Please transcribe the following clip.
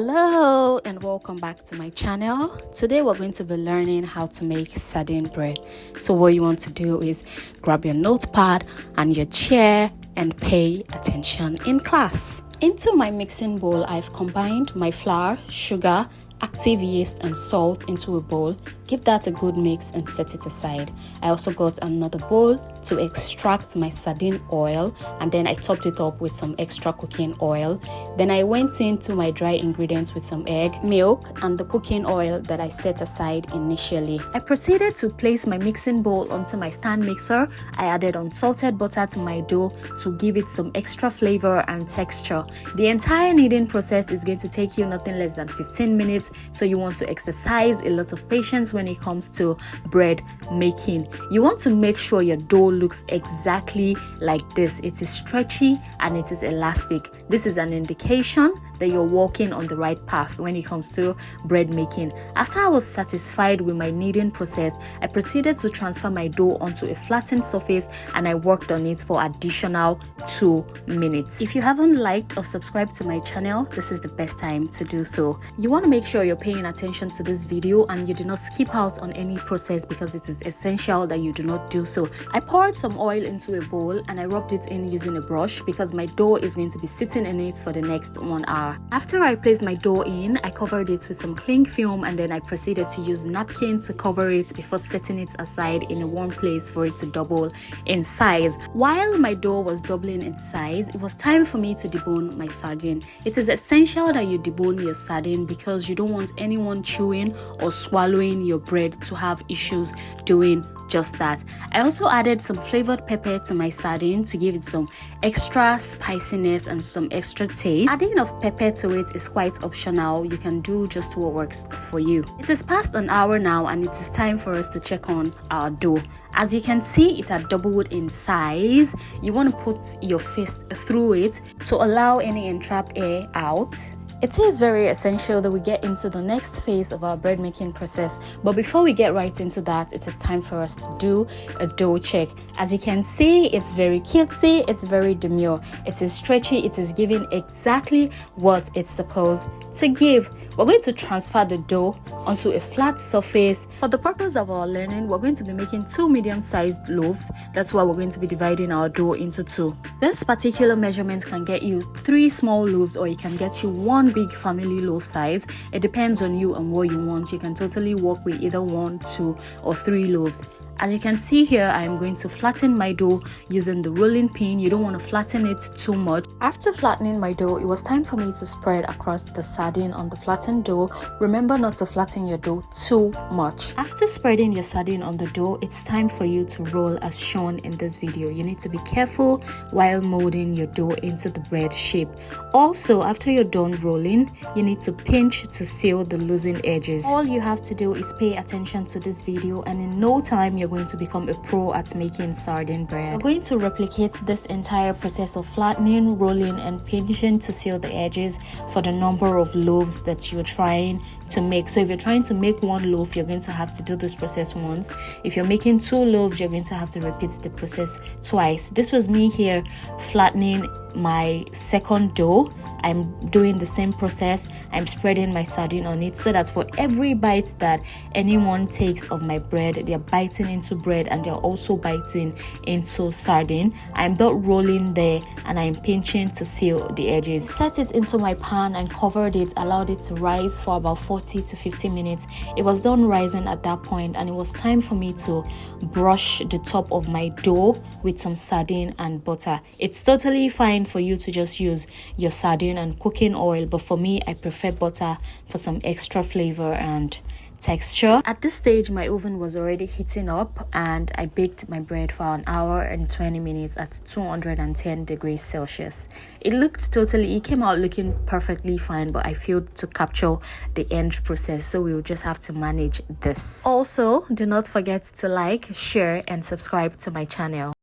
Hello and welcome back to my channel. Today we're going to be learning how to make sardine bread. So what you want to do is grab your notepad and your chair and pay attention in class. Into my mixing bowl, I've combined my flour, sugar, active yeast and salt into a bowl. Give that a good mix and set it aside. I also got another bowl to extract my sardine oil, and then I topped it up with some extra cooking oil. Then I went into my dry ingredients with some egg, milk and the cooking oil that I set aside initially. I proceeded to place my mixing bowl onto my stand mixer. I added unsalted butter to my dough to give it some extra flavor and texture. The entire kneading process is going to take you nothing less than 15 minutes, so you want to exercise a lot of patience when it comes to bread making. You want to make sure your dough looks exactly like this. It is stretchy and it is elastic. This is an indication that you're walking on the right path when it comes to bread making. After I was satisfied with my kneading process, I proceeded to transfer my dough onto a flattened surface and I worked on it for additional 2 minutes. If you haven't liked or subscribed to my channel, this is the best time to do so. You want to make sure you're paying attention to this video and you do not skip out on any process because it is essential that you do not do so. I poured some oil into a bowl and I rubbed it in using a brush because my dough is going to be sitting in it for the next 1 hour. After I placed my dough in, I covered it with some cling film and then I proceeded to use napkin to cover it before setting it aside in a warm place for it to double in size. While my dough was doubling in size, it was time for me to debone my sardine. It is essential that you debone your sardine because you don't want anyone chewing or swallowing your bread to have issues doing just that. I also added some flavored pepper to my sardine to give it some extra spiciness and some extra taste. Adding of pepper to it is quite optional. You can do just what works for you. It is past an hour now and it is time for us to check on our dough. As you can see, it had doubled in size. You want to put your fist through it to allow any entrapped air out. It is very essential that we get into the next phase of our bread making process, but before we get right into that, it is time for us to do a dough check. As you can see, it's very cutesy, it's very demure, it is stretchy, it is giving exactly what it's supposed to give. We're going to transfer the dough onto a flat surface. For the purpose of our learning, we're going to be making 2 medium-sized loaves. That's why we're going to be dividing our dough into 2. This particular measurement can get you 3 small loaves or it can get you 1 big family loaf size. It depends on you and what you want. You can totally work with either 1, 2 or 3 loaves. As you can see here, I'm going to flatten my dough using the rolling pin. You don't want to flatten it too much. After flattening my dough, it was time for me to spread across the sardine on the flattened dough. Remember not to flatten your dough too much. After spreading your sardine on the dough, it's time for you to roll as shown in this video. You need to be careful while molding your dough into the bread shape. Also, after you're done rolling, you need to pinch to seal the loosened edges. All you have to do is pay attention to this video and in no time you're going to become a pro at making sardine bread. We're going to replicate this entire process of flattening, rolling and pinching to seal the edges for the number of loaves that you're trying to make. So if you're trying to make 1 loaf, you're going to have to do this process once. If you're making 2 loaves, you're going to have to repeat the process twice. This was me here flattening my second dough. I'm doing the same process. I'm spreading my sardine on it so that for every bite that anyone takes of my bread, they're biting into bread and they're also biting into sardine. I'm not rolling there and I'm pinching to seal the edges. Set it into my pan and covered it, allowed it to rise for about 40 to 50 minutes. It was done rising at that point and it was time for me to brush the top of my dough with some sardine and butter. It's totally fine for you to just use your sardine and cooking oil, but for me I prefer butter for some extra flavor and texture. At this stage my oven was already heating up and I baked my bread for 1 hour and 20 minutes at 210 degrees Celsius. It came out looking perfectly fine, but I failed to capture the end process, so we will just have to manage this. Also, do not forget to like, share and subscribe to my channel.